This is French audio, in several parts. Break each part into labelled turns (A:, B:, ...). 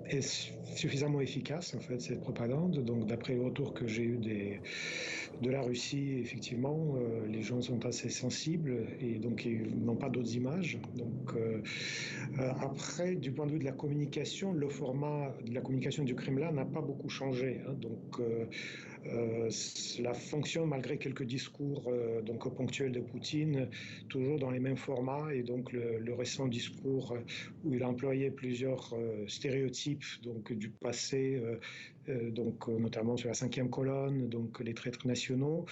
A: est suffisamment efficace, en fait, cette propagande. Donc, d'après le retour que j'ai eu de la Russie, effectivement, les gens sont assez sensibles et donc ils n'ont pas d'autres images. Donc, après, du point de vue de la communication, le format de la communication du Kremlin n'a pas beaucoup changé. Hein. Donc, cela fonctionne malgré quelques discours donc ponctuels de Poutine, toujours dans les mêmes formats. Et donc, le récent discours où il a employé plusieurs stéréotypes donc du passé, donc notamment sur la cinquième colonne, donc les traîtres nationaux.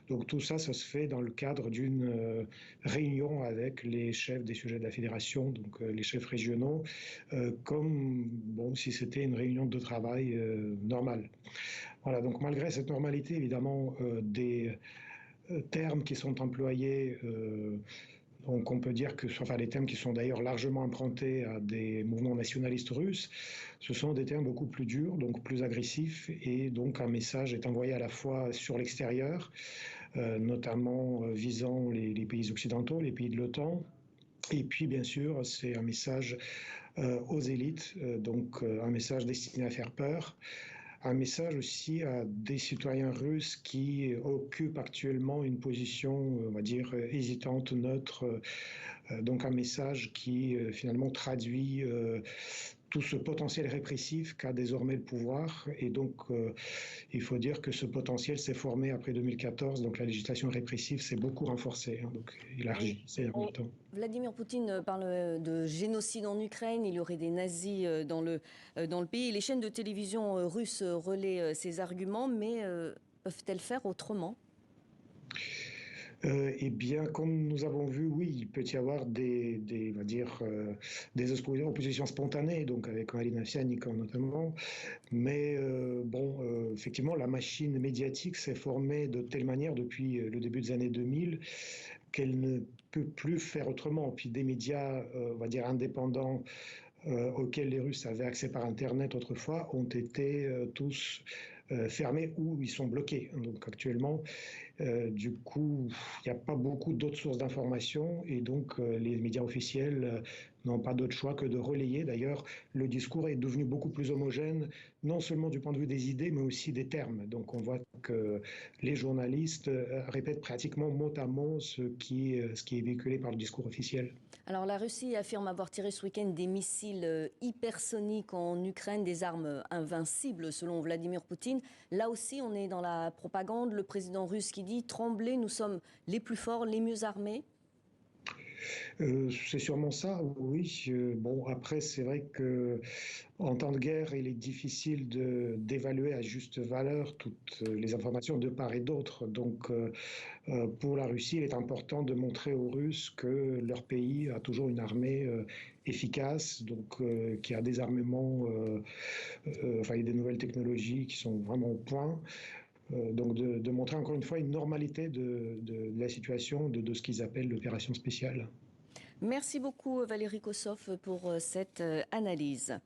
A: Donc tout ça, ça se fait dans le cadre d'une réunion avec les chefs des sujets de la fédération, donc les chefs régionaux, comme bon si c'était une réunion de travail normale. Voilà. Donc malgré cette normalité, évidemment, des termes qui sont employés donc on peut dire que enfin, les termes qui sont d'ailleurs largement empruntés à des mouvements nationalistes russes, ce sont des termes beaucoup plus durs, donc plus agressifs, et donc un message est envoyé à la fois sur l'extérieur, notamment visant les pays occidentaux, les pays de l'OTAN, et puis, bien sûr, c'est un message aux élites, donc un message destiné à faire peur, un message aussi à des citoyens russes qui occupent actuellement une position, on va dire, hésitante, neutre. Donc un message qui finalement traduit tout ce potentiel répressif qu'a désormais le pouvoir. Et donc il faut dire que ce potentiel s'est formé après 2014. Donc la législation répressive s'est beaucoup renforcée, hein, donc
B: Oui.
A: élargie ces derniers temps.
B: Vladimir Poutine parle de génocide en Ukraine. Il y aurait des nazis dans le pays. Les chaînes de télévision russes relaient ces arguments, mais peuvent-elles faire autrement?
A: Eh bien, comme nous avons vu, oui, il peut y avoir on va dire, des oppositions spontanées, donc avec Marina Fianikov notamment. Mais bon, effectivement, la machine médiatique s'est formée de telle manière depuis le début des années 2000 qu'elle ne peut plus faire autrement. Puis des médias, on va dire, indépendants auxquels les Russes avaient accès par Internet autrefois ont été tous fermés ou ils sont bloqués. Donc actuellement, du coup, il n'y a pas beaucoup d'autres sources d'informations et donc les médias officiels n'ont pas d'autre choix que de relayer. D'ailleurs, le discours est devenu beaucoup plus homogène, non seulement du point de vue des idées, mais aussi des termes. Donc on voit que les journalistes répètent pratiquement mot à mot ce qui est véhiculé par le discours officiel.
B: Alors la Russie affirme avoir tiré ce week-end des missiles hypersoniques en Ukraine, des armes invincibles selon Vladimir Poutine. Là aussi, on est dans la propagande. Le président russe qui dit « Tremblez, nous sommes les plus forts, les mieux armés ».
A: C'est sûrement ça, oui. Bon, après, c'est vrai que en temps de guerre, il est difficile d'évaluer à juste valeur toutes les informations de part et d'autre. Donc, pour la Russie, il est important de montrer aux Russes que leur pays a toujours une armée efficace, donc qui a des armements, enfin, il y a des nouvelles technologies qui sont vraiment au point. Donc de montrer encore une fois une normalité de la situation, de ce qu'ils appellent l'opération spéciale.
B: Merci beaucoup Valérie Kossoff pour cette analyse.